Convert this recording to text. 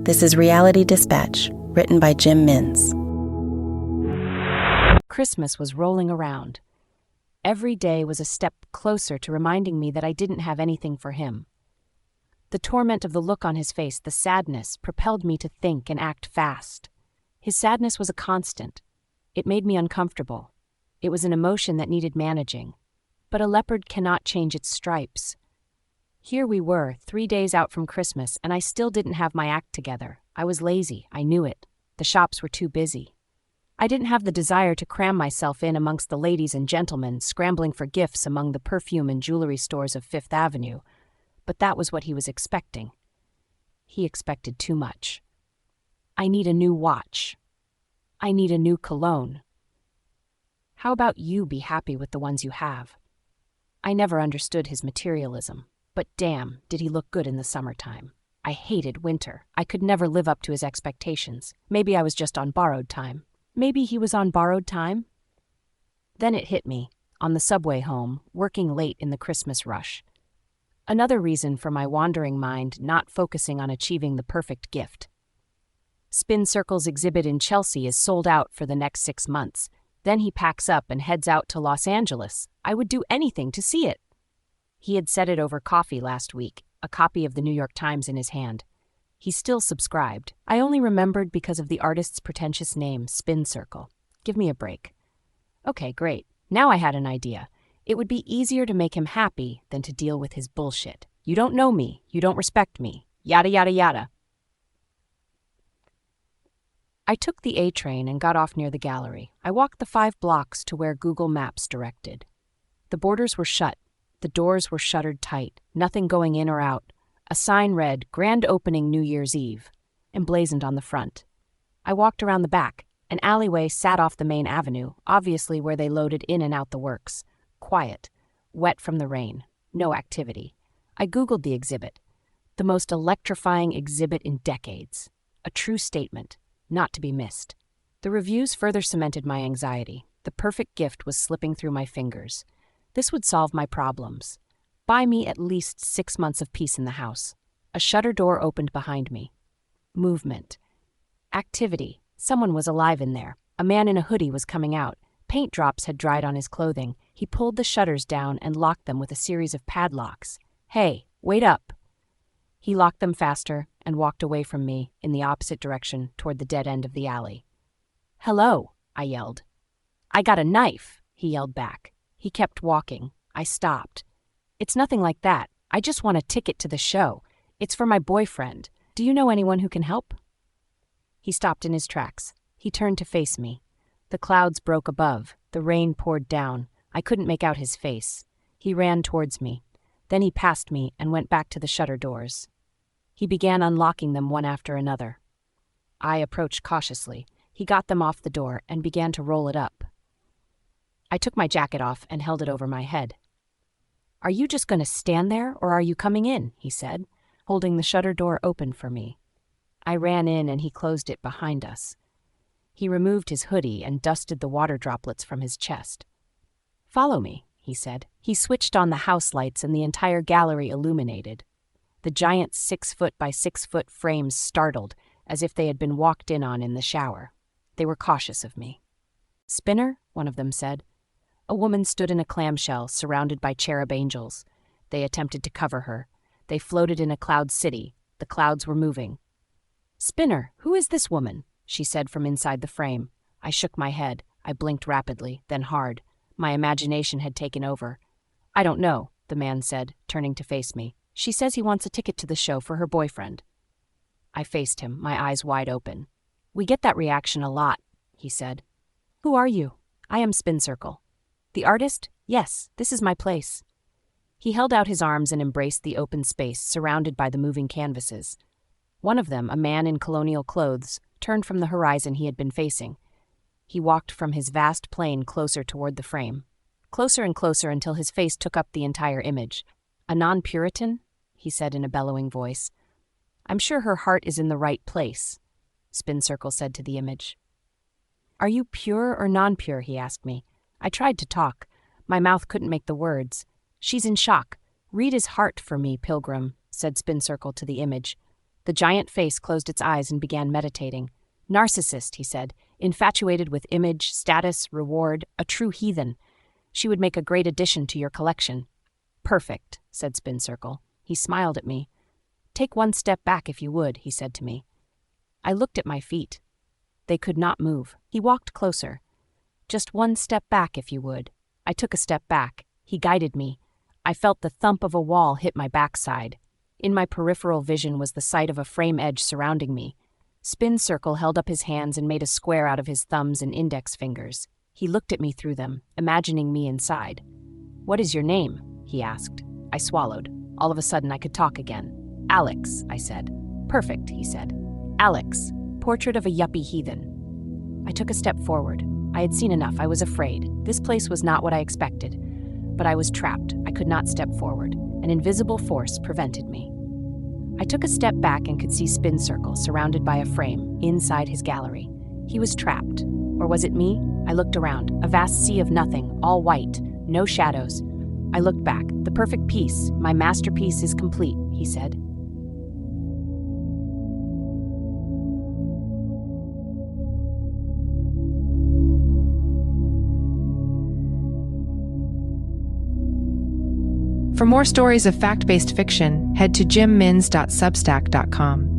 This is Reality Dispatch, written by Jim Mintz. Christmas was rolling around. Every day was a step closer to reminding me that I didn't have anything for him. The torment of the look on his face, the sadness, propelled me to think and act fast. His sadness was a constant. It made me uncomfortable. It was an emotion that needed managing. But a leopard cannot change its stripes. Here we were, 3 days out from Christmas, and I still didn't have my act together. I was lazy, I knew it. The shops were too busy. I didn't have the desire to cram myself in amongst the ladies and gentlemen scrambling for gifts among the perfume and jewelry stores of Fifth Avenue. But that was what he was expecting. He expected too much. I need a new watch. I need a new cologne. How about you be happy with the ones you have? I never understood his materialism. But damn, did he look good in the summertime. I hated winter. I could never live up to his expectations. Maybe I was just on borrowed time. Maybe he was on borrowed time? Then it hit me, on the subway home, working late in the Christmas rush. Another reason for my wandering mind not focusing on achieving the perfect gift. Spin Circle's exhibit in Chelsea is sold out for the next 6 months. Then he packs up and heads out to Los Angeles. I would do anything to see it. He had said it over coffee last week, a copy of the New York Times in his hand. He still subscribed. I only remembered because of the artist's pretentious name, Spin Circle. Give me a break. Okay, great. Now I had an idea. It would be easier to make him happy than to deal with his bullshit. You don't know me. You don't respect me. Yada, yada, yada. I took the A train and got off near the gallery. I walked the 5 blocks to where Google Maps directed. The borders were shut. The doors were shuttered tight, nothing going in or out. A sign read, "Grand Opening New Year's Eve," emblazoned on the front. I walked around the back. An alleyway sat off the main avenue, obviously where they loaded in and out the works. Quiet, wet from the rain, no activity. I Googled the exhibit. The most electrifying exhibit in decades. A true statement, not to be missed. The reviews further cemented my anxiety. The perfect gift was slipping through my fingers. This would solve my problems. Buy me at least 6 months of peace in the house. A shutter door opened behind me. Movement. Activity. Someone was alive in there. A man in a hoodie was coming out. Paint drops had dried on his clothing. He pulled the shutters down and locked them with a series of padlocks. Hey, wait up. He locked them faster and walked away from me in the opposite direction toward the dead end of the alley. Hello, I yelled. I got a knife, he yelled back. He kept walking. I stopped. It's nothing like that. I just want a ticket to the show. It's for my boyfriend. Do you know anyone who can help? He stopped in his tracks. He turned to face me. The clouds broke above. The rain poured down. I couldn't make out his face. He ran towards me. Then he passed me and went back to the shutter doors. He began unlocking them one after another. I approached cautiously. He got them off the door and began to roll it up. I took my jacket off and held it over my head. Are you just going to stand there, or are you coming in? He said, holding the shutter door open for me. I ran in and he closed it behind us. He removed his hoodie and dusted the water droplets from his chest. Follow me, he said. He switched on the house lights and the entire gallery illuminated. The giant 6-foot by 6-foot frames startled, as if they had been walked in on in the shower. They were cautious of me. Spinner, one of them said. A woman stood in a clamshell, surrounded by cherub angels. They attempted to cover her. They floated in a cloud city. The clouds were moving. Spinner, who is this woman? She said from inside the frame. I shook my head. I blinked rapidly, then hard. My imagination had taken over. I don't know, the man said, turning to face me. She says he wants a ticket to the show for her boyfriend. I faced him, my eyes wide open. We get that reaction a lot, he said. Who are you? I am Spin Circle. The artist? Yes, this is my place. He held out his arms and embraced the open space surrounded by the moving canvases. One of them, a man in colonial clothes, turned from the horizon he had been facing. He walked from his vast plane closer toward the frame. Closer and closer until his face took up the entire image. A non-Puritan? He said in a bellowing voice. I'm sure her heart is in the right place, Spin Circle said to the image. Are you pure or non-pure? He asked me. I tried to talk. My mouth couldn't make the words. She's in shock. Read his heart for me, pilgrim, said Spin Circle to the image. The giant face closed its eyes and began meditating. Narcissist, he said, infatuated with image, status, reward, a true heathen. She would make a great addition to your collection. Perfect, said Spin Circle. He smiled at me. Take one step back if you would, he said to me. I looked at my feet. They could not move. He walked closer. Just one step back if you would. I took a step back. He guided me. I felt the thump of a wall hit my backside. In my peripheral vision was the sight of a frame edge surrounding me. Spin Circle held up his hands and made a square out of his thumbs and index fingers. He looked at me through them, imagining me inside. What is your name? He asked. I swallowed. All of a sudden I could talk again. Alex, I said. Perfect, he said. Alex, portrait of a yuppie heathen. I took a step forward. I had seen enough. I was afraid. This place was not what I expected. But I was trapped. I could not step forward. An invisible force prevented me. I took a step back and could see Spin Circle surrounded by a frame inside his gallery. He was trapped. Or was it me? I looked around. A vast sea of nothing, all white, no shadows. I looked back. The perfect piece. My masterpiece is complete, he said. For more stories of fact-based fiction, head to jimmins.substack.com.